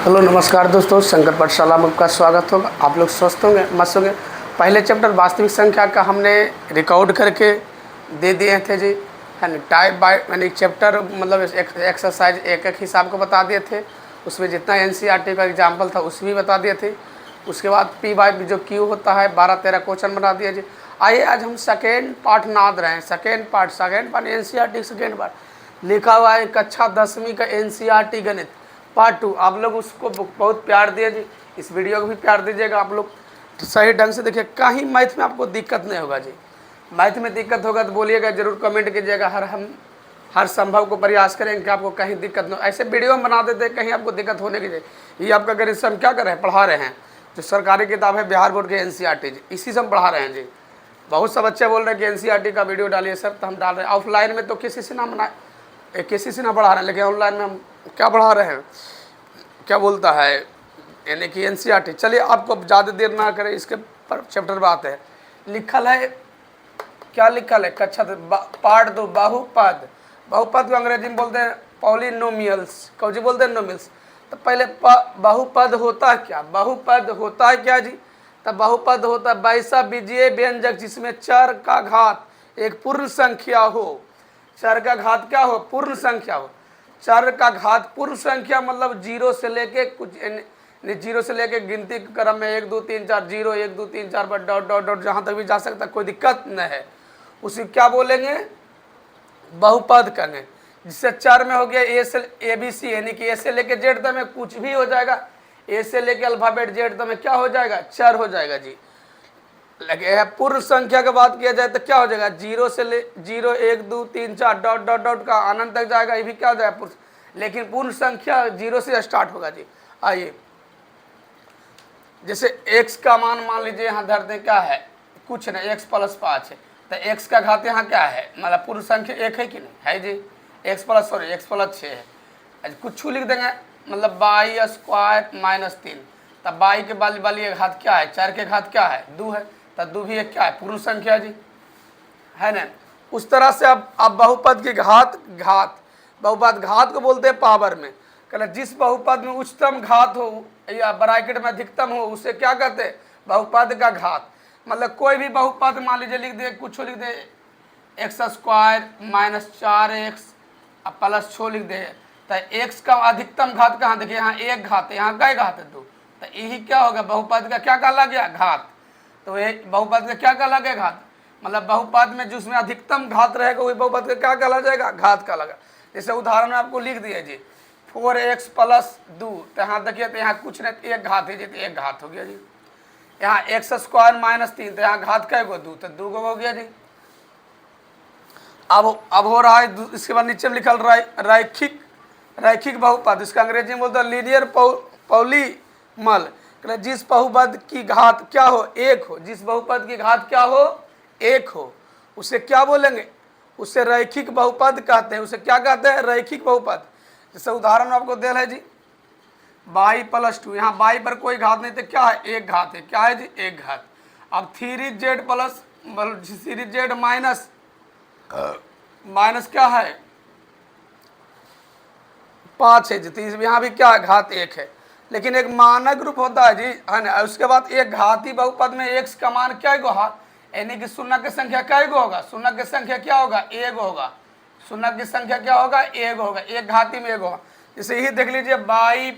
Hello नमस्कार दोस्तों, शंकर पाठशाला में आपका स्वागत होगा। आप लोग स्वस्थ होंगे, मस्त होंगे। पहले चैप्टर वास्तविक संख्या का हमने रिकॉर्ड करके दे दिए थे जी, है ना। टाइप बाय यानी चैप्टर मतलब एक्सरसाइज एक एक हिसाब को बता दिए थे। उसमें जितना एनसीईआरटी का एग्जाम्पल था उस भी बता दिए थे। उसके बाद पी बाय जो क्यू होता है 12-13 क्वेश्चन बना दिया जी। आइए आज हम सेकेंड पार्ट नाद रहे हैं। Second part NCERT second part लिखा हुआ है कक्षा 10वीं का एनसीईआरटी गणित पार्ट 2। आप लोग उसको बहुत प्यार दिए जी, इस वीडियो को भी प्यार दीजिएगा। आप लोग सही ढंग से देखिए, कहीं मैथ में आपको दिक्कत नहीं होगा जी। मैथ में दिक्कत होगा तो बोलिएगा, जरूर कमेंट कीजिएगा। हम हर संभव को प्रयास करेंगे कि आपको कहीं दिक्कत न हो। ऐसे वीडियो हम बना देते कहीं आपको दिक्कत होने की चाहिए। ये आपका गणित से हम क्या कर रहे हैं, पढ़ा रहे हैं। जो सरकारी किताब है बिहार बोर्ड के एनसीईआरटी जी, इसी से हम पढ़ा रहे हैं जी। बहुत सब बच्चे बोल रहे हैं कि एनसीईआरटी का वीडियो डालिए सर, तो हम डाल रहे हैं। ऑफलाइन में तो किसी से ना बनाए, किसी से ना पढ़ा रहे हैं, लेकिन ऑनलाइन में हम क्या पढ़ा रहे हैं, क्या बोलता है, यानी कि एनसीईआरटी। चलिए आपको ज़्यादा देर ना करें, इसके पर चैप्टर में आते हैं। लिखल है, क्या लिखल है, कक्षा पार्ट 2 बहुपद। बहुपद को अंग्रेजी में बोलते हैं पॉलिनोमियल्स। कौन बोलते हैं, नोमियल्स। तो पहले बहुपद होता है क्या, बहुपद होता है क्या जी। तो बहुपद होता है वैसा बीजीय व्यंजक जिसमें चर का घात एक पूर्ण संख्या हो। चर का घात क्या हो, पूर्ण संख्या हो। चर का घात पूर्ण संख्या मतलब जीरो से लेके कुछ, जीरो से लेके गिनती के क्रम में 1 2 3 4, 0 1 2 3 4 पर डॉट डॉट डॉट जहाँ तक भी जा सकता है, कोई दिक्कत न है। उसी क्या बोलेंगे, बहुपद कहेंगे। जिससे चर में हो गया ए से ABC, यानी कि ए से लेके जेड तक में कुछ भी हो जाएगा। ए से लेके अल्फाबेट जेड तक में क्या हो जाएगा, चर हो जाएगा जी। लेकिन पूर्ण संख्या की बात किया जाए तो क्या हो जाएगा, 0 से ले 0 1 2 3 4 डॉट डॉट डॉट का अनंत तक जाएगा, ये भी क्या हो जाएगा लेकिन पूर्ण संख्या 0 से स्टार्ट होगा जी। आइए, जैसे x का मान लीजिए यहाँ धरते हैं, क्या है, कुछ नहीं, x + 5 है। तो x का घात यहाँ क्या है, मतलब पूर्ण संख्या 1 है कि नहीं है जी। x + 6 है। कुछ लिख देंगे, मतलब y² - 3। तब y के वाली घात क्या है, 4 के घात क्या है, 2 है। तो 2 भी एक क्या है, पूर्ण संख्या जी, है ना। उस तरह से अब बहुपद की बहुपद घात को बोलते हैं पावर में। कहना जिस बहुपद में उच्चतम घात हो या ब्रैकेट में अधिकतम हो उसे क्या कहते हैं, बहुपद का घात। मतलब कोई भी बहुपद मान लीजिए लिख दे, कुछ लिख दे, x² - 4x + 6 लिख दे। तो x का अधिकतम घात कहाँ, देखिए यहाँ एक घात है, यहाँ कई घात है, 2। तो यही क्या होगा, बहुपद का क्या कहला गया, घात। तो ये बहुपद का क्या कहला गया, घात। मतलब बहुपद में जिसमें अधिकतम घात रहेगा वही बहुपद का क्या कहला जाएगा, घात कहला जाएगा। जैसे उदाहरण में आपको लिख दिया जी 4x + 2। तो यहाँ देखिए, तो यहाँ कुछ नहीं, एक घात है जी, तो एक घात हो गया जी। यहाँ x² - 3, तो यहाँ घात कै गो, 2, तो 2 गो हो गया जी। अब हो रहा है, इसके बाद नीचे में लिखल रैखिक बहुपद। इसका अंग्रेजी में बोलते हैं लीनियर पॉलीमल। जिस बहुपद की घात क्या हो, 1 हो। जिस बहुपद की घात क्या हो, 1 हो, उसे क्या बोलेंगे, उसे रैखिक बहुपद कहते हैं। उसे क्या कहते हैं, रैखिक बहुपद। जैसे उदाहरण आपको दे है जी, y + 2। यहाँ y पर कोई घात नहीं, तो क्या है, एक घात है, क्या है जी, एक घात। अब 3z माइनस क्या है, 5 है जी। तो यहाँ भी क्या है, घात 1 है। लेकिन एक मानक रूप होता है जी, है ना। उसके बाद एक घाती बहुपद में x का मान क्या गो, यानी कि शून्य की संख्या क्या गो होगा, शून्य की संख्या क्या होगा, 1 होगा। शून्य की संख्या क्या होगा, 1 होगा। एक घाती में 1 होगा। जैसे यही देख लीजिए, y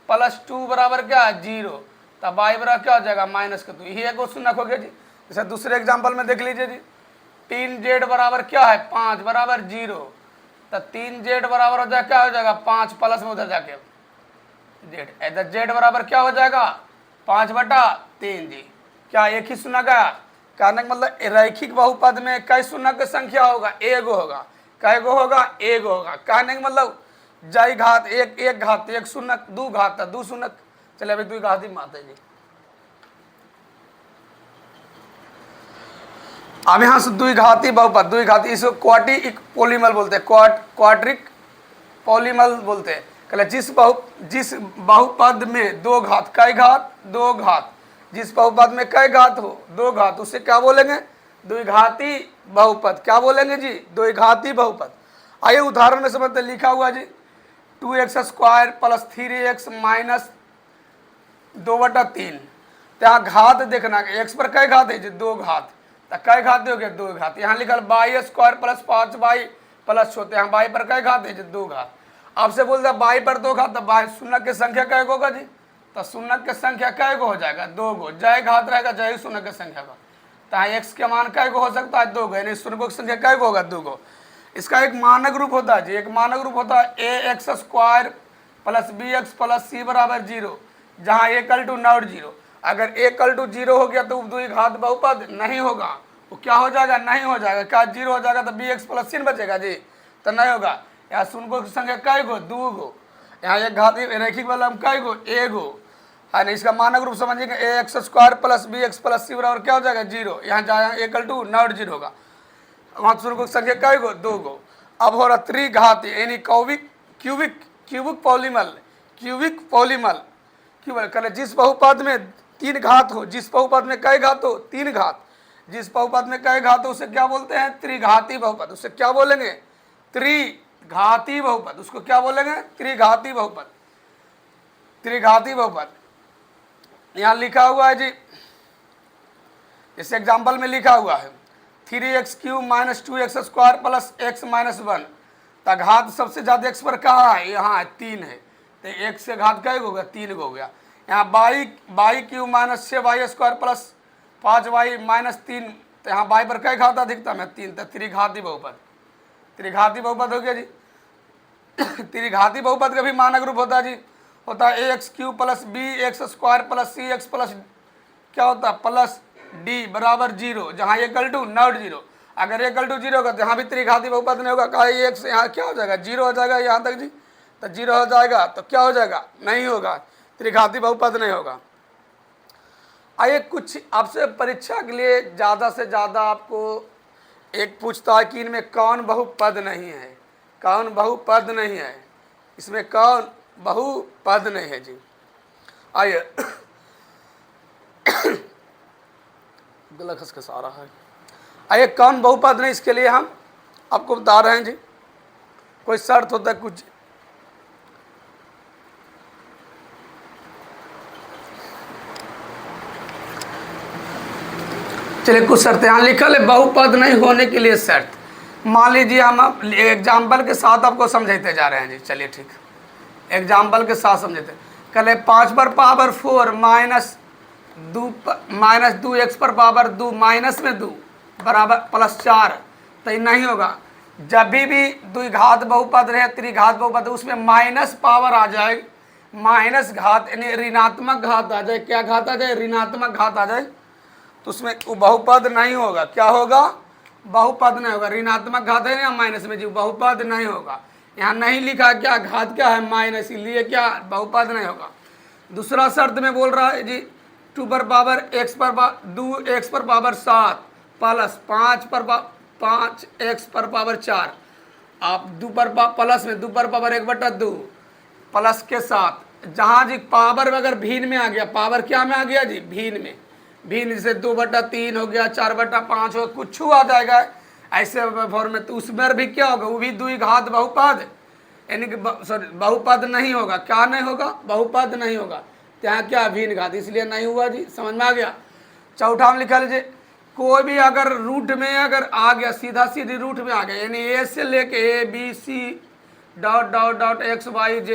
+ 2 बराबर क्या है, 0। तब y बराबर क्या हो जाएगा, -2। यही एक शून्य हो गया जी। जैसे दूसरे एग्जाम्पल में देख लीजिए जी, 3z बराबर क्या है, 5 बराबर 0। तो 3z बराबर हो जाएगा, क्या हो जाएगा, 5 प्लस में उधर जाके z, इधर z बराबर क्या हो जाएगा, 5/3 जी। क्या एक ही शून्य का कहने का मतलब रैखिक बहुपद में कई शून्य की संख्या होगा, 1 होगा। कै गो होगा, 1 होगा। कहने का मतलब जय घात एक घात, 1 शून्य, 2 घात, 2 शून्य। चले अभी 2 घाती माते जी। अब यहाँ से द्विघाती बहुपद, द्विघाती, इसको क्वाड्रिक पॉलीमल बोलते हैं, क्वाड्रिक पॉलीमल बोलते हैं। कहले जिस बहुपद में 2 घात, कई घात, 2 घात। जिस बहुपद में कई घात हो, 2 घात, उसे क्या बोलेंगे, द्विघाती बहुपद। क्या बोलेंगे जी, द्विघाती बहुपद। आइए उदाहरण में समझते, लिखा हुआ जी 2x² प्लस 3x माइनस 2/3। यहाँ घात देखना x पर कई घात है जी 2 घात, तो कई घात हो गया 2 घात। यहाँ लिखल y² प्लस 5y प्लस छोटे, यहाँ y पर कई घात है जी 2 घात। आपसे बोलता है y पर 2 घात, तो y शून्य की संख्या कै गो होगा जी, तो शून्य की संख्या कै गो हो जाएगा 2 गो, जय घात रहेगा जय शून्य की संख्या का, तो यहाँ x के मान कै गो हो सकता है 2 गो, यानी शून्य की संख्या कै गो होगा 2 गो। इसका एक मानक रूप होता है जी, एक मानक रूप होता है ax² plus bx plus c बराबर 0, जहाँ a नॉट 0। अगर a 0 हो गया तो द्विघात बहुपद नहीं होगा, वो क्या हो जाएगा, नहीं हो जाएगा। क्या 0 हो जाएगा तो bx प्लस c बचेगा जी, तो नहीं होगा। यहाँ शून्य की संख्या कै गो 2 गो, यहाँ एक घात रैखिक वाला हम कै गो 1 गो है ना। इसका मानक रूप समझिएगा ax² plus bx plus c बराबर क्या हो जाएगा 0, यहाँ जाए a नॉट 0 होगा, वहाँ शून्य की संख्या कै गो 2 गो। अब हो रहा त्रिघात यानी क्यूबिक पॉलीमल कल जिस बहुपद में 3 घात हो, जिस बहुपद में कई घात हो 3 घात, जिस बहुपद में कई घात हो उसे क्या बोलते हैं त्रिघाती बहुपद। उसे क्या बोलेंगे त्रिघाती बहुपद, उसको क्या बोलेंगे त्रिघाती बहुपद। त्रिघाती बहुपद यहाँ लिखा हुआ है जी, इस एग्जाम्पल में लिखा हुआ है 3x³ minus 2x² plus x minus 1, तो घात सबसे ज्यादा x पर कहाँ है, यहाँ है 3 है, तो x से घात कै गो हो गया 3 गो हो गया। यहाँ y³ minus 6y² plus 5y minus 3, तो यहाँ y पर कै घात अधिकतम है 3, तो त्रिघाती बहुपद। त्रिघाती बहुपद हो गया जी। त्रिघाती बहुपद का भी मानक रूप होता है जी, होता है ax³ plus bx² plus cx plus क्या होता है प्लस d बराबर 0, जहाँ a नॉट 0। अगर a 0 होगा तो यहाँ भी त्रिघाती बहुपद नहीं होगा, कहा x यहाँ क्या हो जाएगा 0 हो जाएगा यहाँ तक जी, तो 0 हो जाएगा तो क्या हो जाएगा नहीं होगा, त्रिघाती बहुपद नहीं होगा। आइए कुछ आपसे परीक्षा के लिए ज़्यादा से ज़्यादा आपको एक पूछता है कि इनमें कौन बहुपद नहीं है, कौन बहुपद नहीं है, इसमें कौन बहुपद नहीं है जी। आइए गला खसखस आ रहा है। आइए कौन बहुपद नहीं, इसके लिए हम आपको बता रहे हैं जी, कोई शर्त होता है कुछ। चलिए कुछ शर्त यहाँ लिखल है बहुपद नहीं होने के लिए शर्त। मान लीजिए हम एग्जाम्पल के साथ आपको समझाते जा रहे हैं जी, चलिए ठीक, एग्जाम्पल के साथ समझाते। कल 5 पर पावर 4 माइनस 2x पर पावर 2 माइनस में 2 बराबर प्लस 4, तो ये नहीं होगा। जब भी द्विघात बहुपद रहे त्रिघात बहुपद उसमें माइनस पावर आ जाए, माइनस घात यानी ऋणात्मक घात आ जाए, क्या घात आ जाए ऋणात्मक घात आ जाए, तो उसमें वो बहुपद नहीं होगा। क्या होगा बहुपद नहीं होगा, ऋणात्मक घात है ना माइनस में जी, बहुपद नहीं होगा। यहाँ नहीं लिखा क्या घात क्या है माइनस, इसलिए क्या बहुपद नहीं होगा। दूसरा शर्त में बोल रहा है जी 2 पर पावर x पर 2x पर पावर 7 प्लस 5x पर पावर 4, आप 2 पर प्लस में 2 पर पावर 1/2 प्लस के साथ, जहाँ जी पावर अगर भिन्न में आ गया, पावर क्या में आ गया जी भिन्न में, भिन्न जैसे 2/3 हो गया 4/5 हो कुछ आ जाएगा ऐसे फॉर्म में, तो उसमें भी क्या होगा वो भी द्विघात बहुपद यानी कि बहुपद नहीं होगा। क्या नहीं होगा बहुपद नहीं होगा, यहाँ क्या भिन्न घात, इसलिए नहीं हुआ जी, समझ में आ गया। चौथा में लिखा लीजिए कोई भी अगर रूट में अगर आ गया, सीधा सीधी रूट में आ गया, यानी ए से लेके ABC ... XYZ,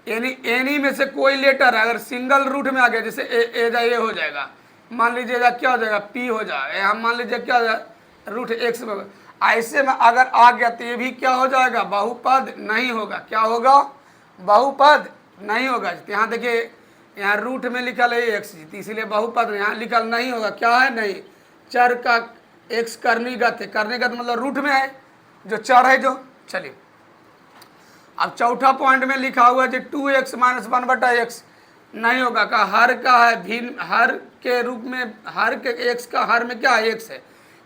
यानी एनी में से कोई लेटर अगर सिंगल रूट में आ गया, जैसे ए हो जाएगा, मान लीजिए क्या हो जाएगा P हो जाएगा, यहाँ मान लीजिए क्या हो जाएगा रूट x में, ऐसे में अगर आ गया तो ये भी क्या हो जाएगा बहुपद नहीं होगा। क्या होगा बहुपद नहीं होगा। यहाँ देखिए यहाँ रूट में लिखल है x, इसीलिए बहुपद यहाँ लिखल नहीं होगा। क्या है नहीं, चर का x कर्णीगत है, कर्णीगत मतलब रूट में है जो चर है जो। चलिए अब चौथा पॉइंट में लिखा हुआ है जी 2x माइनस 1/x नहीं होगा। का हर का है भिन्न, हर के रूप में, हर के x का हर में क्या है x है,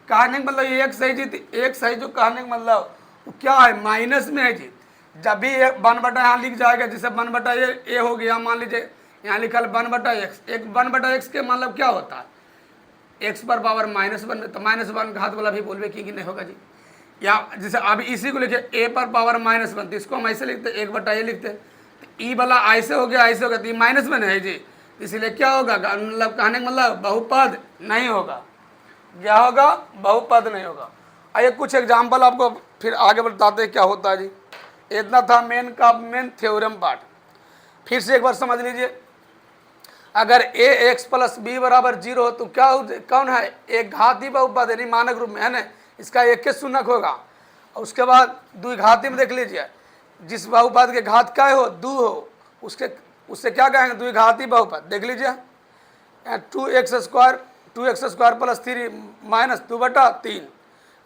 कहने का मतलब x है जी, x है जो कहने का मतलब वो क्या है माइनस में है जी। जब भी 1/, यहाँ लिख जाएगा जैसे 1/a हो गया, मान लीजिए यहाँ लिखल 1/x, एक 1/x के मतलब क्या होता है x पर पावर -1, तो -1 घात वाला भी बोलवे कि नहीं होगा जी। या जैसे अब इसी को लिखे ए पर पावर -1, तो इसको हम ऐसे लिखते 1/a लिखते। तो ई वाला ऐसे हो गया, ऐसे हो गया, तो ये -1 है जी, इसलिए क्या होगा, मतलब कहने का मतलब बहुपद नहीं होगा। क्या होगा, बहुपद नहीं होगा। आइए कुछ एग्जाम्पल आपको फिर आगे बताते हैं क्या होता है जी। इतना था मेन थ्योरम पार्ट। फिर से एक बार समझ लीजिए, अगर ax + b = 0 हो तो क्या कौन है, एक घाती बहुपद यानी मानक रूप में है ना, इसका एक के शून्यक होगा। और उसके बाद द्विघाती में देख लीजिए, जिस बहुपद के घात क्या हो, 2 हो, उससे क्या कहेंगे, द्विघाती बहुपद। देख लीजिए 2x² + 3 - 2/3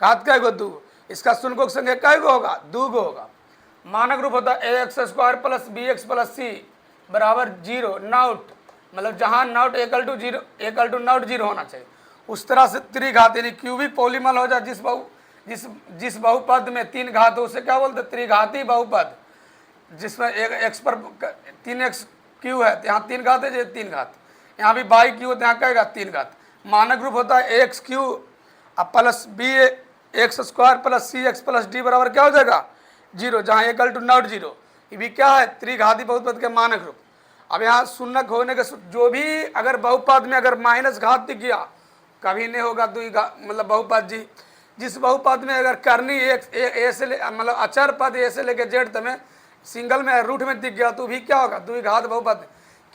घात क्या हो, 2, इसका शून्यक संख्या क्या होगा, 2 होगा। मानक रूप होता है ax² + bx + c = 0 नॉट, मतलब जहाँ नॉट = 0 होना चाहिए, उस तरह से त्रिघात यानी क्यूबिक पॉलीमल हो जाए। जिस बहुपद में 3 घात हो उसे क्या बोलते हैं, त्रिघाती बहुपद। जिसमें एक x पर 3x क्यू है तो यहाँ 3 घात है, जो 3 घात, यहाँ भी बाई क्यू है तो यहाँ कहेगा 3 घात। मानक रूप होता है ax Q + bx² + cx + d बराबर क्या हो जाएगा, 0, जहाँ = 0। ये भी क्या है, त्रिघाती बहुपद के मानक रूप। अब यहाँ शून्यक होने के जो भी अगर बहुपद में अगर माइनस घात दिख गया कभी नहीं होगा मतलब बहुपद जी। जिस बहुपद में अगर करनी ए से मतलब अचर पद ए से लेके जेड तक में सिंगल में रूट में दिख गया तो भी क्या होगा, द्विघात बहुपद।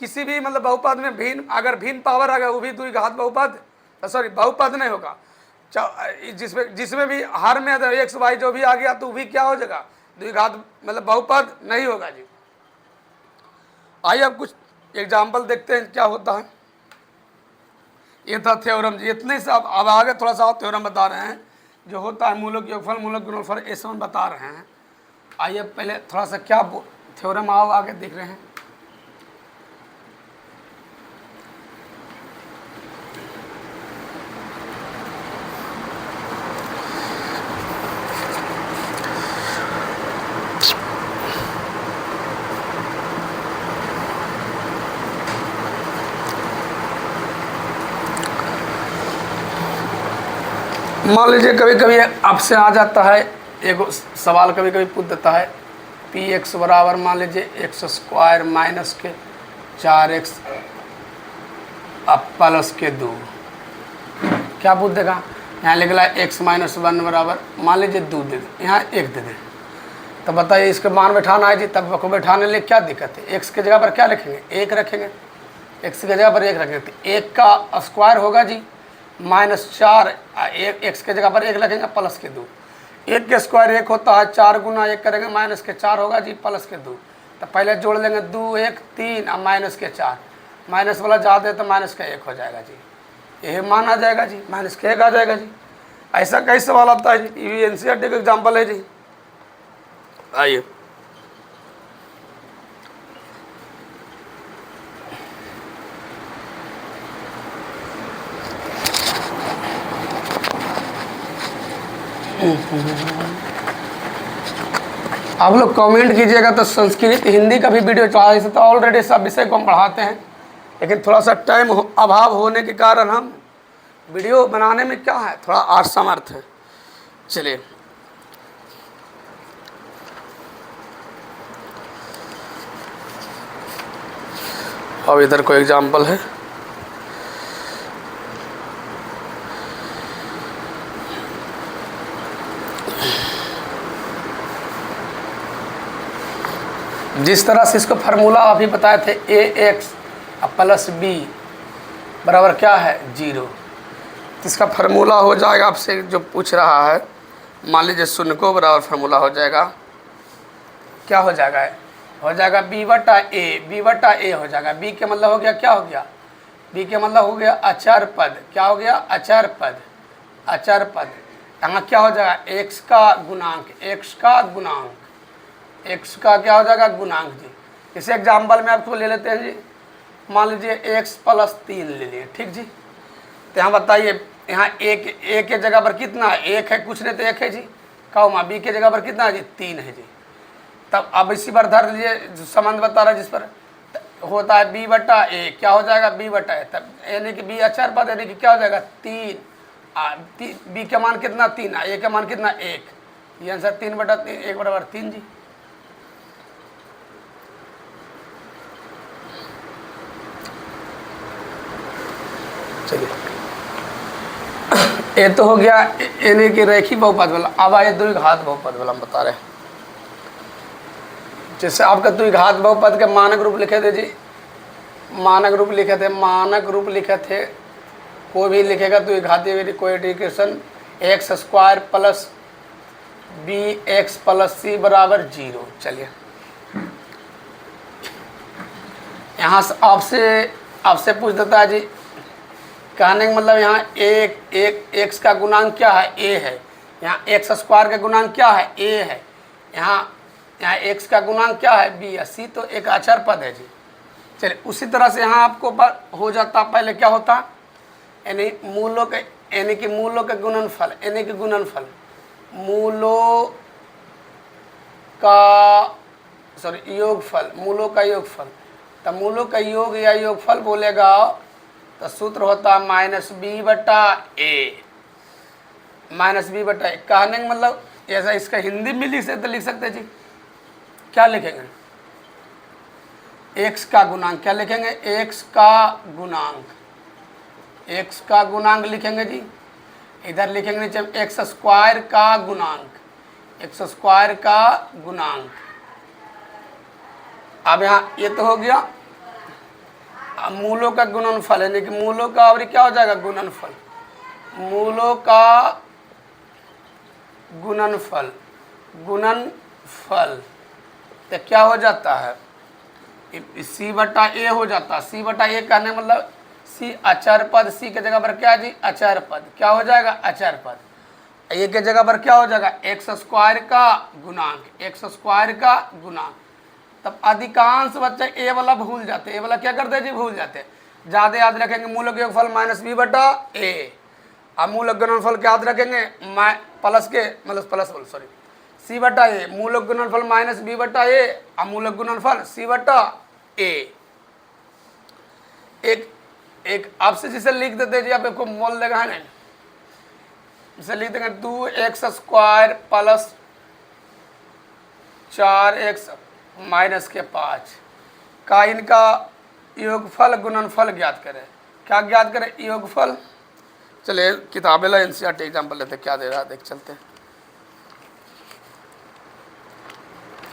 किसी भी मतलब बहुपद में भिन्न पावर आ गया वो भी द्विघात बहुपद, सॉरी बहुपद नहीं होगा। जिसमें भी हर में एक्स वाई जो भी आ गया तो भी क्या हो जाएगा, द्विघात मतलब बहुपद नहीं होगा जी। आइए अब कुछ एग्जाम्पल देखते हैं क्या होता है। ये था थ्योरम जी, इतने से अब आगे थोड़ा सा थ्योरम बता रहे हैं जो होता है मूलक योगफल, मूलक गुणनफल, ये सब बता रहे हैं। आइए पहले थोड़ा सा क्या थ्योरम आओ आगे देख रहे हैं। मान लीजिए कभी कभी आपसे आ जाता है एक सवाल, कभी कभी पूछ देता है px बराबर मान लीजिए x² - 4x + 2। क्या पूछ देगा, यहाँ लिख रहा है x - 1 बराबर मान लीजिए 2 दे दे, यहाँ 1 दे दे। तो बताइए इसके मान बैठाना है जी, तब को बैठाने लिए क्या दिक्कत है, x के जगह पर क्या रखेंगे, 1 रखेंगे, x की जगह पर 1 रखेंगे तो 1 का स्क्वायर होगा जी -4, x के जगह पर 1 रखेंगे +2। 1 के स्क्वायर 1 होता है, 4 गुना 1 करेंगे -4 होगा जी +2। तो पहले जोड़ लेंगे 2 1 3 और -4, माइनस वाला ज़्यादा है तो -1 हो जाएगा जी, यही मान आ जाएगा जी, -1 आ जाएगा जी। ऐसा कई सवाल आता है जी, ये एनसीईआरटी का एग्जाम्पल है जी। आइए आप लोग कमेंट कीजिएगा तो संस्कृत हिंदी का भी वीडियो चाहिए, तो ऑलरेडी सब विषय को हम पढ़ाते हैं, लेकिन थोड़ा सा टाइम अभाव होने के कारण हम वीडियो बनाने में क्या है थोड़ा असमर्थ है। चलिए अब इधर कोई एग्जाम्पल है। जिस तरह से इसको फार्मूला अभी बताए थे ax + b बराबर क्या है 0, तो इसका फार्मूला हो जाएगा आपसे जो पूछ रहा है, मान लीजिए शून्य को बराबर फार्मूला हो जाएगा, क्या हो जाएगा, b/a हो जाएगा। b के मतलब हो गया, क्या हो गया, b के मतलब हो गया अचर पद, क्या हो गया अचर पद। यहाँ क्या हो जाएगा x का गुणांक, x का क्या हो जाएगा गुणांक जी। इस एग्जाम्पल में आपको ले लेते हैं जी, मान लीजिए x + 3 ले लिए, ठीक जी। तो यहाँ बताइए, यहाँ a के जगह पर कितना है, 1 है, कुछ नहीं तो 1 है जी, कौमा b के जगह पर कितना है जी 3 है जी। तब अब इसी पर धर लीजिए संबंध बता रहा है जिस पर होता है b/a, क्या हो जाएगा b/a, तब यानी कि b अचर पद यानी कि क्या हो जाएगा 3, b का मान कितना 3, a का मान कितना 1, ये आंसर 3/3 1/3 जी। चलिए ये तो हो गया यानी कि रेखी बहुपद वाला। अब आइए द्विघात बहुपद वाला हम बता रहे हैं। जैसे आपका द्विघात बहुपद के मानक रूप लिखे थे जी, मानक रूप लिखे थे, मानक रूप लिखे थे, कोई भी लिखेगा द्विघाती coefficient x square plus b x plus c बराबर 0। चलिए यहाँ से आपसे पूछ देता है जी, कहने का मतलब यहाँ एक एक्स का गुणांक क्या है, ए है। यहाँ एक्स स्क्वायर का गुणांक क्या है, ए है। यहाँ एक्स का गुणांक क्या है, बी है। सी तो एक अचर पद है जी। चलिए उसी तरह से यहाँ आपको हो जाता, पहले क्या होता, यानी मूलों के, यानी कि मूलों के गुणनफल, यानी कि गुणनफल मूलों का योगफल, मूलों का योगफल। तो मूलों का योग या योगफल बोलेगा तो सूत्र होता -b/a, -b/a। कहने का मतलब ऐसा, इसका हिंदी में लिख सकते जी। क्या लिखेंगे, एक्स का गुणांक, क्या लिखेंगे, एक्स का गुणांक, एक्स का गुणांक लिखेंगे जी। इधर लिखेंगे नीचे एक्स स्क्वायर का गुणांक, एक्स स्क्वायर का गुणांक। अब यहाँ ये तो हो गया। अब मूलों का गुणनफल, यानी कि मूलों का और क्या हो जाएगा, गुणनफल, मूलों का गुणनफल, गुणनफल तो क्या हो जाता है, c/a हो जाता है। c/a कहने मतलब सी अचर पद, सी के जगह पर क्या जी, अचर पद, क्या हो जाएगा, अचर पद। ए के जगह पर क्या हो जाएगा, एक्स स्क्वायर का गुणांक, एक्स स्क्वायर का गुणांक। तब अधिकांश बच्चे ए वाला भूल जाते, ए वाला क्या करते हैं जी, भूल जाते। ज़्यादा याद रखेंगे मूलक योगफल -b/a। अब मूलक गुणनफल क्या याद रखेंगे, प्लस के मतलब प्लस बोल सॉरी c/a, मूलक गुणनफल -b/a, अब मूलक गुणनफल c/a। एक आपसे जिसे लिख देते जी, आप इसको मोल देगा है ना, इसे लिख देंगे 2x² प्लस 4x -5 का इनका योगफल गुणनफल ज्ञात करें। क्या ज्ञात करें, योगफल। चलिए किताबें ला एनसीईआरटी एग्जाम्पल लेते क्या दे रहा है, देख चलते हैं।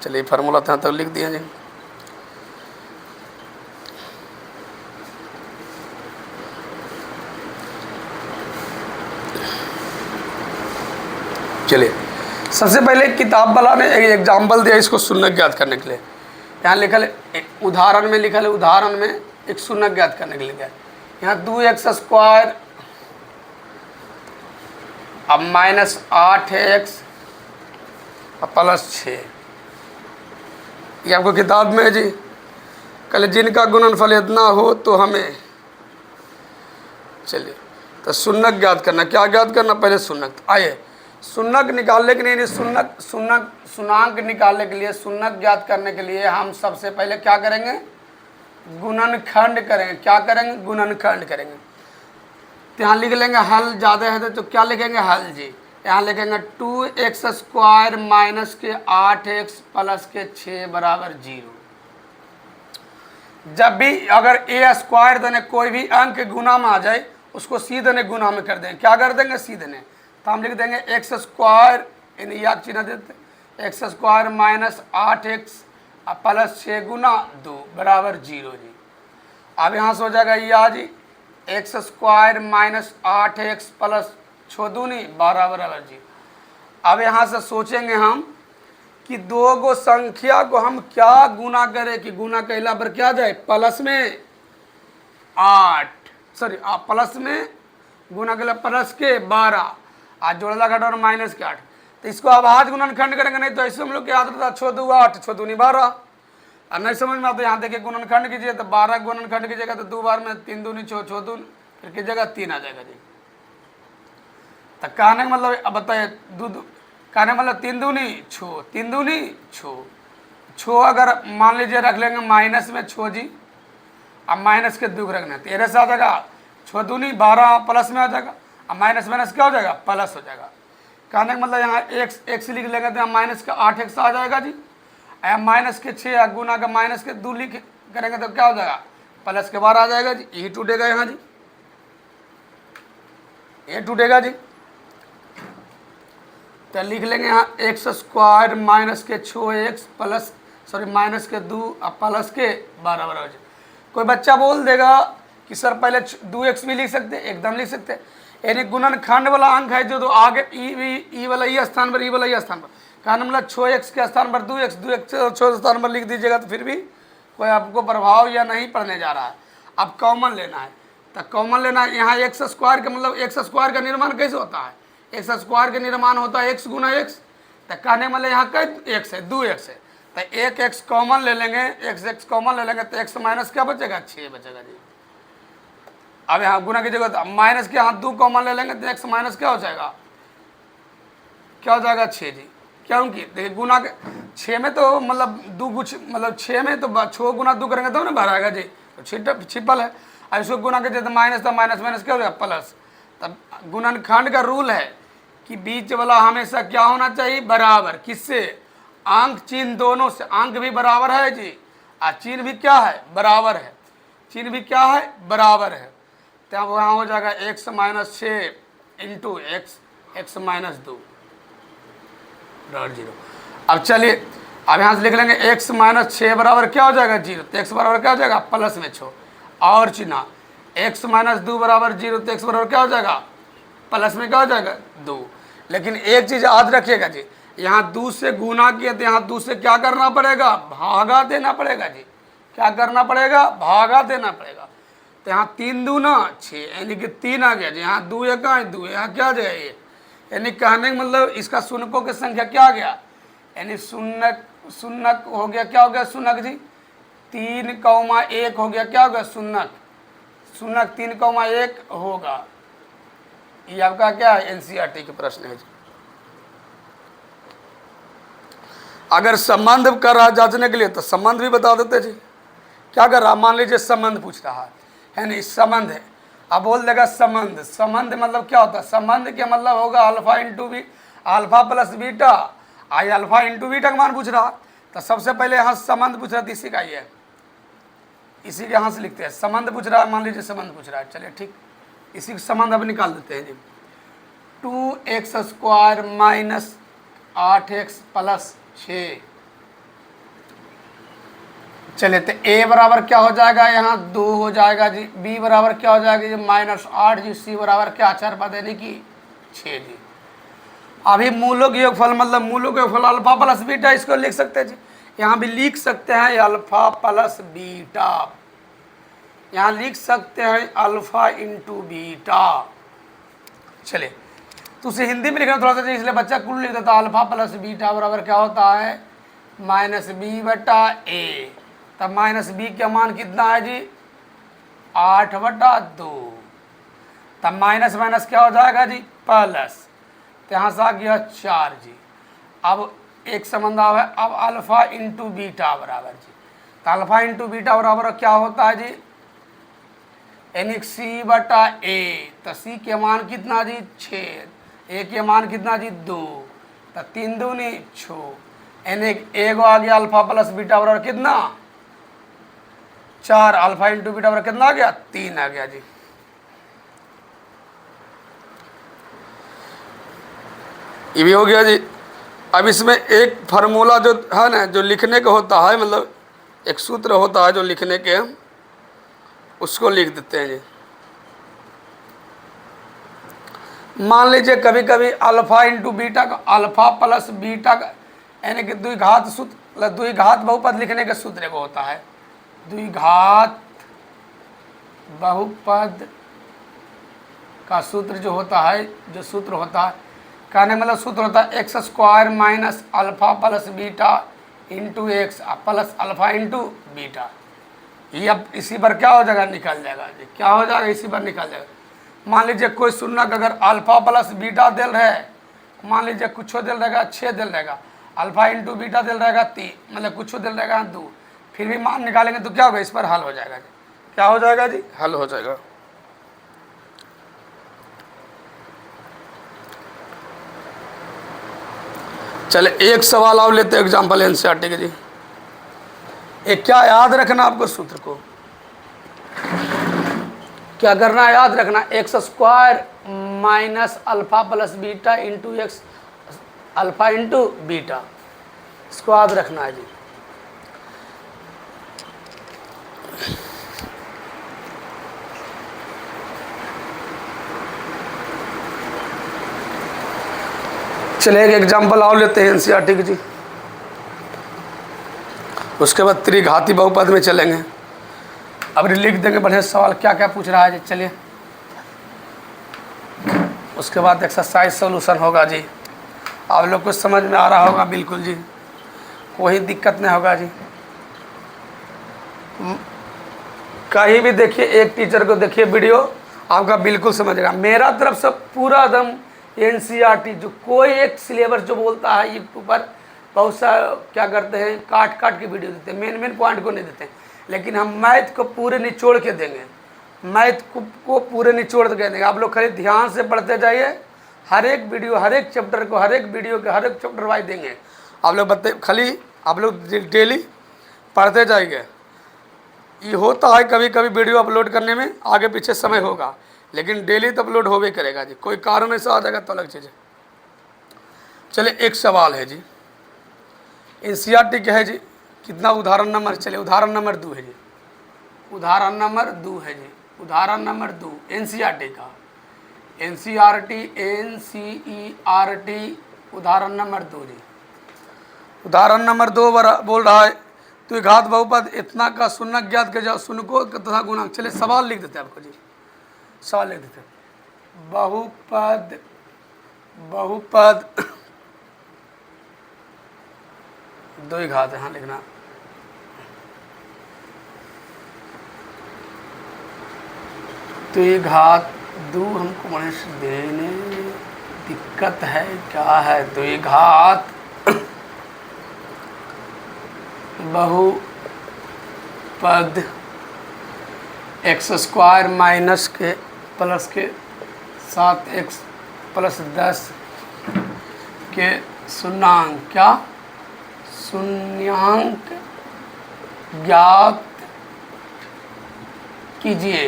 चलिए फार्मूला था तो लिख दिया जी। चलिए सबसे पहले किताब वाला ने एक एग्जाम्पल दिया इसको शून्य ज्ञात करने के लिए। यहाँ लिखल है उदाहरण में, लिखल है उदाहरण में एक शून्य ज्ञात करने के लिए गया। यहाँ 2x² अब -8x प्लस 6, ये आपको किताब में है जी। कल जिनका गुणनफल इतना हो तो हमें, चलिए तो शून्य ज्ञात करना, क्या ज्ञात करना, पहले शून्य। आइए शून्यक निकालने के लिए, शून्यक निकालने के लिए, शून्यक ज्ञात करने के लिए हम सबसे पहले क्या करेंगे, गुणनखंड करेंगे। क्या करेंगे, गुणनखंड करेंगे। तो यहाँ लिख लेंगे हल, ज़्यादा है तो क्या लिखेंगे, हल जी। यहाँ लिखेंगे 2x² माइनस के 8x प्लस के 6 बराबर 0। जब भी अगर a² देने कोई भी अंक गुना में आ जाए, उसको सीधे ने गुना में कर देंगे। क्या कर देंगे, सीधे ने। तो हम लिख देंगे x² यानी याद चिन्ह देते, x² माइनस 8x प्लस 6 गुना 2 बराबर 0 जी। अब यहाँ से हो जाएगा या जी x² माइनस 8x प्लस 6 दूनी 12 बराबर 0। अब यहाँ से सोचेंगे हम कि दो गो संख्या को हम क्या गुना करें कि गुना कहला पर क्या जाए, प्लस में 8 सॉरी प्लस में गुना कहला प्लस के 12 आज जोड़ला घटा और माइनस के 8। तो इसको अब आज गुणनखंड करेंगे, नहीं तो ऐसे हम लोग की आदत था 6 2 8 6 दूनी 12। और नहीं समझ में आता, यहाँ देखिए गुणनखंड कीजिए तो 12 गुणनखंड कीजिएगा तो 2 बार में 3 दूनी 6 6 दूनी फिर की जगह 3 आ जाएगा जी। तो कहने का मतलब अब बताइए कहने का मतलब 3 दूनी 6 3 दूनी 6 अगर मान लीजिए रख लेंगे माइनस में 6 जी, अब माइनस के 2 रखना 13 से आ जाएगा, 6 दूनी 12 प्लस में आ जाएगा, अब माइनस माइनस क्या हो जाएगा, प्लस हो जाएगा। कहने का मतलब यहाँ एक्स लिख लेंगे तो यहाँ माइनस का 8x आ जाएगा जी। यहाँ माइनस के 6 गुना का माइनस के 2 लिख करेंगे तो क्या हो जाएगा, प्लस के 12 आ जाएगा जी। ये टूटेगा यहाँ जी, ये टूटेगा जी। तो लिख लेंगे यहाँ एक्स स्क्वायर माइनस के 6x प्लस माइनस के 2 प्लस के 12 बराबर जी। कोई बच्चा बोल देगा कि सर पहले 2x भी लिख सकते, एकदम लिख सकते। यानी गुणनखंड वाला अंक है जो तो आगे ई वाला ई स्थान पर, ई वाला ई स्थान पर, कहने मतलब 6x के स्थान पर 2x, 2x के स्थान पर लिख दीजिएगा तो फिर भी कोई आपको प्रभाव या नहीं पड़ने जा रहा है। अब कॉमन लेना है, तो कॉमन लेना है। यहाँ एक्स स्क्वायर का मतलब एक्स स्क्वायर का निर्माण कैसे होता है, एक्स स्क्वायर का निर्माण होता है एक्स गुना एक्स। तो कहने मतलब यहाँ कई एक्स है, 2x है, तो एक एक्स कॉमन ले लेंगे, एक्स कॉमन ले लेंगे तो एक्स माइनस क्या बचेगा, 6 बचेगा जी। अब यहाँ गुना की जगह माइनस के यहाँ 2 कॉमन ले लेंगे तो एक्स माइनस क्या हो जाएगा, क्या हो जाएगा 6 जी। क्योंकि देखिए गुना के 6 में तो मतलब 2 गुछ मतलब 6 में तो 6 गुना 2 करेंगे तो ना भर आएगा जी, तो छिपल है। अब इसको गुना के जैसे माइनस था, माइनस माइनस क्या हो जाएगा प्लस। तब गुणनखंड का रूल है कि बीच वाला हमेशा क्या होना चाहिए, बराबर। किससे, अंक चिन्ह दोनों से। अंक भी बराबर है जी और चिन्ह भी क्या है, बराबर है। चिन्ह भी क्या है, बराबर है। तो वहाँ हो जाएगा x minus 6 into x minus 2 बराबर 0। अब चलिए अब यहाँ से लिख लेंगे एक्स माइनस 6 बराबर क्या हो जाएगा, 0। तो एक्स बराबर क्या हो जाएगा, प्लस में 6 और चिन्ह। एक्स माइनस 2 बराबर 0, तो एक्स बराबर क्या हो जाएगा, प्लस में क्या हो जाएगा 2। लेकिन एक चीज़ याद रखिएगा जी, यहाँ 2 से गुना किया तो यहाँ 2 से क्या करना पड़ेगा, भागा देना पड़ेगा जी। क्या करना पड़ेगा, भागा देना पड़ेगा। तो यहाँ 3 दूना 6 यानी कि 3 आ गया जी। यहाँ 2 एक 2, यहाँ क्या आ जाएगा ये, यानी कहने का मतलब इसका शून्यकों की संख्या क्या आ गया, यानी शून्यक हो गया, क्या हो गया शून्यक जी, 3,1 हो गया, क्या हो गया शून्यक। 3,1 होगा। ये आपका क्या है, एनसीईआरटी के प्रश्न है जी। अगर संबंध कर रहा जांचने के लिए तो संबंध भी बता देते जी। क्या कर रहा, मान लीजिए संबंध पूछ रहा है नहीं, संबंध है। अब बोल देगा संबंध, संबंध मतलब क्या होता है, संबंध के मतलब होगा alpha into B, alpha plus beta. आई अल्फा इंटू बीटा का मान पूछ रहा, तो सबसे पहले यहाँ संबंध पूछ रहा था, इसी का ही है, इसी के यहाँ से लिखते हैं। संबंध पूछ रहा है, मान लीजिए संबंध पूछ रहा है, चलिए ठीक, इसी का संबंध अब निकाल देते हैं जी। 2x square minus 8x plus 6। चलिए तो a बराबर क्या हो जाएगा, यहाँ 2 हो जाएगा जी। b बराबर क्या हो जाएगा जी, -8 जी। c बराबर क्या, 4 पद यानी कि 6 जी। अभी मूलों के योगफल मतलब मूलों के योगफल अल्फा प्लस बीटा, इसको लिख सकते हैं जी। यहाँ भी लिख सकते हैं अल्फा प्लस बीटा, यहाँ लिख सकते हैं अल्फा इंटू बीटा। चलिए तो उसे हिंदी में लिखना थोड़ा सा, इसलिए बच्चा कुल लिख देता, अल्फा प्लस बीटा बराबर क्या होता है, -b/a। तब -b का मान कितना है जी, 8/2। तब माइनस माइनस क्या हो जाएगा जी, प्लस। तो यहाँ से आ गया 4 जी। अब एक संबंध आ है, अब अल्फा इंटू बीटा बराबर जी। तो अल्फा इंटू बीटा बराबर क्या होता है जी, यानी c/a। तो c के मान कितना जी, 6। a के मान कितना जी, 2। तो 3 दूनी 6, यानी एगो आ गया अल्फा प्लस बीटा बराबर कितना, 4। अल्फा इंटू बीटा बराबर कितना आ गया, 3 आ गया जी। ये भी हो गया जी। अब इसमें एक फार्मूला जो है ना, जो लिखने का होता है, मतलब एक सूत्र होता है जो लिखने के, उसको लिख देते हैं जी। मान लीजिए कभी कभी अल्फा इंटू बीटा का, अल्फा प्लस बीटा का यानी कि द्विघात सूत्र, द्विघात बहुपद लिखने का सूत्र एगो होता है, द्विघात बहुपद का सूत्र जो होता है, जो सूत्र होता है, कहने मतलब सूत्र होता है x square minus alpha plus beta into x plus alpha into beta. ये अब इसी पर क्या हो जाएगा, निकल जाएगा जी। क्या हो जाएगा, इसी पर निकल जाएगा। मान लीजिए कोई शून्यक अगर अल्फा प्लस बीटा दिल रहे, मान लीजिए कुछ दिल रहेगा 6 दिल रहेगा, अल्फा इंटू बीटा दिल रहेगा 3, मतलब कुछ दिल रहेगा 2, फिर भी मान निकालेंगे तो क्या होगा, इस पर हल हो जाएगा जी। क्या हो जाएगा जी, हल हो जाएगा। चले एक सवाल और लेते हैं एग्जाम्पल एनसीईआरटी के जी। एक क्या याद रखना आपको सूत्र को, क्या करना है, याद रखना x square minus alpha plus beta into x alpha into beta, इसको याद रखना है जी। चलिए एक एग्जाम्पल और लेते हैं एनसीईआरटी की जी, उसके बाद त्रिघाती बहुपद में चलेंगे। अब लिख देंगे बढ़िया सवाल क्या क्या पूछ रहा है जी। चलिए उसके बाद एक्सरसाइज सॉल्यूशन होगा जी। आप लोग को समझ में आ रहा होगा बिल्कुल जी, कोई दिक्कत नहीं होगा जी। कहीं भी देखिए एक टीचर को देखिए वीडियो, आपका बिल्कुल समझेगा। मेरा तरफ से पूरा एकदम एनसीईआरटी जो कोई एक सिलेबस जो बोलता है यूट्यूब पर बहुत सा क्या करते हैं काट काट के वीडियो देते हैं, मेन पॉइंट को नहीं देते हैं। लेकिन हम मैथ को पूरे निचोड़ के देंगे, मैथ को पूरे निचोड़ के देंगे। आप लोग खाली ध्यान से पढ़ते जाइए, हर एक वीडियो हर एक चैप्टर को हर एक वीडियो के हर एक चैप्टर वाइज देंगे। आप लोग खाली आप लोग डेली पढ़ते जाइए। ये होता है कभी कभी वीडियो अपलोड करने में आगे पीछे समय होगा, लेकिन डेली तो अपलोड होवे करेगा जी। कोई कारण ऐसा आ जाएगा तो अलग चीज़ है। चलिए एक सवाल है जी, एनसीईआरटी क्या है जी, कितना उदाहरण नंबर, चलिए उदाहरण नंबर 2 है जी, उदाहरण नंबर 2 है जी, उदाहरण नंबर 2 एनसीईआरटी का, एनसीईआरटी उदाहरण नंबर 2 जी। उदाहरण नंबर 2 बोल रहा है तो घात बहुपद इतना का शून्य ज्ञात कर जाओ, शून्य को तथा गुणांक। चलिए सवाल लिख देते हैं आपको जी, सवाल लिख देते हैं। बहुपद द्विघात यहाँ लिखना, द्विघात दो हमको मनीष देने में दिक्कत है, क्या है द्विघात बहुपद एक्स स्क्वायर माइनस के प्लस के 7x प्लस 10 के शून्यांक, क्या शून्यांक ज्ञात कीजिए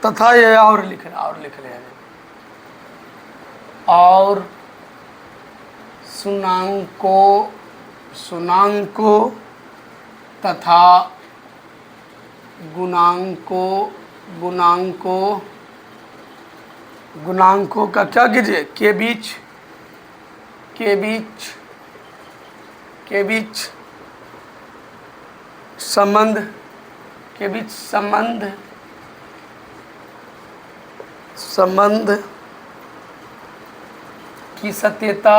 तथा ये और लिख रहे हैं और शून्यांकों तथा गुणांकों का क्या कीजिए के बीच संबंध की सत्यता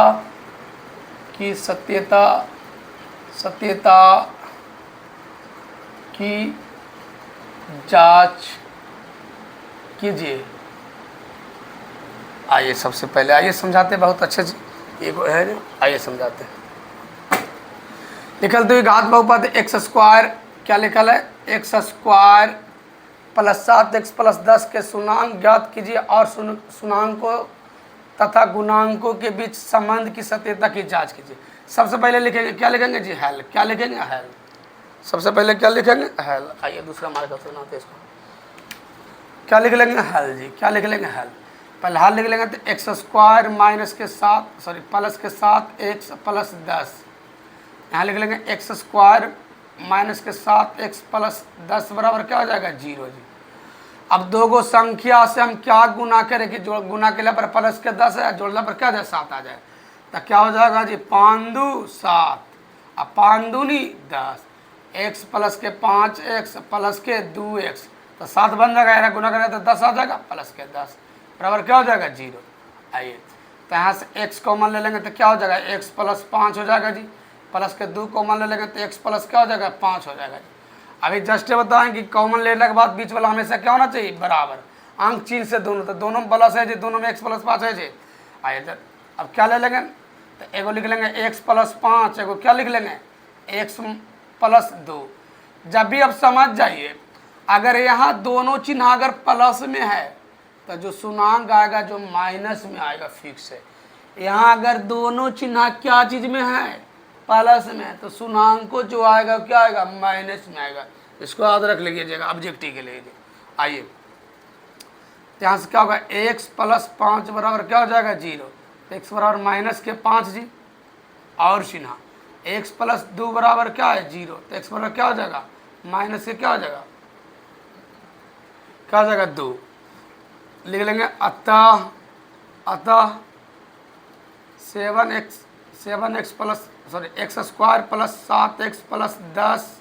की जांच कीजिए। आइए सबसे पहले आइए समझाते हैं, बहुत अच्छे से एक है, आइए समझाते हैं। लिखल द्विघात बहुपद एक्स स्क्वायर, क्या लिखल है, x square plus 7x plus 10 के शून्यांक ज्ञात कीजिए और शून्यांकों तथा गुणांकों के बीच संबंध की सत्यता की जांच कीजिए। सबसे पहले लिखेंगे, क्या लिखेंगे जी, हेल। क्या लिखेंगे, हेल। सबसे पहले क्या लिखेंगे, हेल। आइए दूसरा मार्क सुनाते इसको, क्या लिख लेंगे, हेल जी। क्या लिख लेंगे, हेल। पहले हाल लिख लेंगे तो एक्स स्क्वायर माइनस के साथ प्लस के साथ एक्स प्लस 10, यहाँ लिख लेंगे एक्स स्क्वायर माइनस के साथ एक्स प्लस 10 बराबर क्या हो जाएगा, 0 जी। अब दो गो संख्या से हम क्या गुना करें कि जो गुना के लिए पर प्लस के 10 है, जोड़ने पर क्या जाए 7 आ जाए, तो क्या हो जाएगा जी, 5 2 7 अब 5 दूनी 10, एक्स प्लस के 5x प्लस के 2x तो 7 बन जाएगा, गुना करें तो 10 आ जाएगा, प्लस के 10 बराबर क्या हो जाएगा, 0। आइए तो यहाँ से x कॉमन ले लेंगे तो क्या हो जाएगा, x प्लस 5 हो जाएगा जी, प्लस के 2 कॉमन ले लेंगे तो x प्लस क्या हो जाएगा, 5 हो जाएगा जी। अभी जस्ट बताएं कि कॉमन लेने के बाद बीच वाला हमेशा क्या होना चाहिए, बराबर। अंक चिन्ह से दोनों, तो दोनों में प्लस है जी, दोनों में x प्लस 5 है जी। आइए तो अब क्या ले लेंगे, तो एगो लिख लेंगे x प्लस 5, एगो क्या लिख लेंगे, x प्लस 2। जब भी अब समझ जाइए, अगर यहाँ दोनों चिन्ह अगर प्लस में है तो जो शुन्याङ्क आएगा जो माइनस में आएगा फिक्स है। यहाँ अगर दोनों चिन्ह क्या चीज़ में है, प्लस में, तो शुन्याङ्क को जो आएगा क्या आएगा, माइनस में आएगा। इसको याद रख लीजिएगा ऑब्जेक्टिव के लिए। आइए यहाँ से क्या होगा, x प्लस 5 बराबर क्या हो जाएगा 0, x बराबर माइनस के 5 जी, और चिन्ह x प्लस 2 बराबर क्या है 0, तो x बराबर क्या हो जाएगा माइनस के क्या हो जाएगा 2 लिख लेंगे। अतः 7x plus x square plus 7x plus 10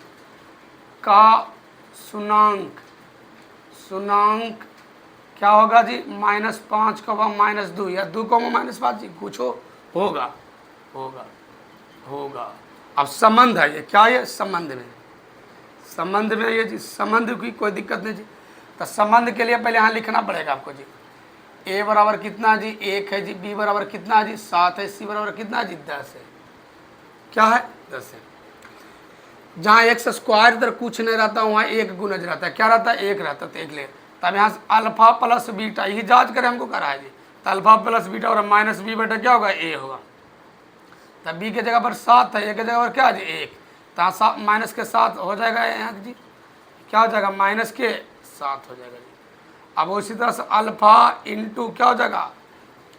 का शुन्याङ्क क्या होगा जी, -5 को -2 या 2 को -5 जी, कुछ होगा। अब संबंध है ये, क्या है संबंध में ये जी, संबंध की कोई दिक्कत नहीं जी। तो संबंध के लिए पहले यहाँ लिखना पड़ेगा आपको जी। a बराबर कितना जी 1 है जी, b बराबर कितना जी 7 है, c बराबर कितना जी 10 है। क्या है 10 है। जहाँ x स्क्वायर इधर कुछ नहीं रहता वहाँ 1 गुणज रहता है, क्या रहता है 1 रहता है, तो 1 ले। तब यहाँ से अल्फा प्लस बीटा यही जांच करें हमको करा है जी, तो अल्फा प्लस बीटा और माइनस b बेटा क्या होगा a होगा। तब b के जगह पर 7 है, a के जगह पर क्या है जी 1, तो माइनस के 7 हो जाएगा यहाँ जी, क्या हो जाएगा माइनस के 7 हो जाएगा जी। अब उसी तरह से अल्फा इंटू क्या हो जाएगा,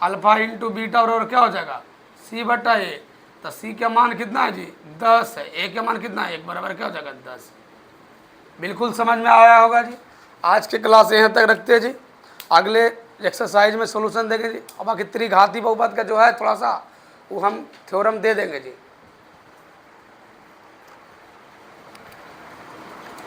अल्फा इंटू बीटा और क्या हो जाएगा c बटा a, तो c का मान कितना है जी 10 है, a का मान कितना है 1 बराबर क्या हो जाएगा 10। बिल्कुल समझ में आया होगा जी। आज की क्लास यहाँ तक रखते हैं जी, अगले एक्सरसाइज में सॉल्यूशन देंगे जी। अब बाकी त्रिघाती बहुपद का जो है थोड़ा सा वो हम थ्योरम दे देंगे जी।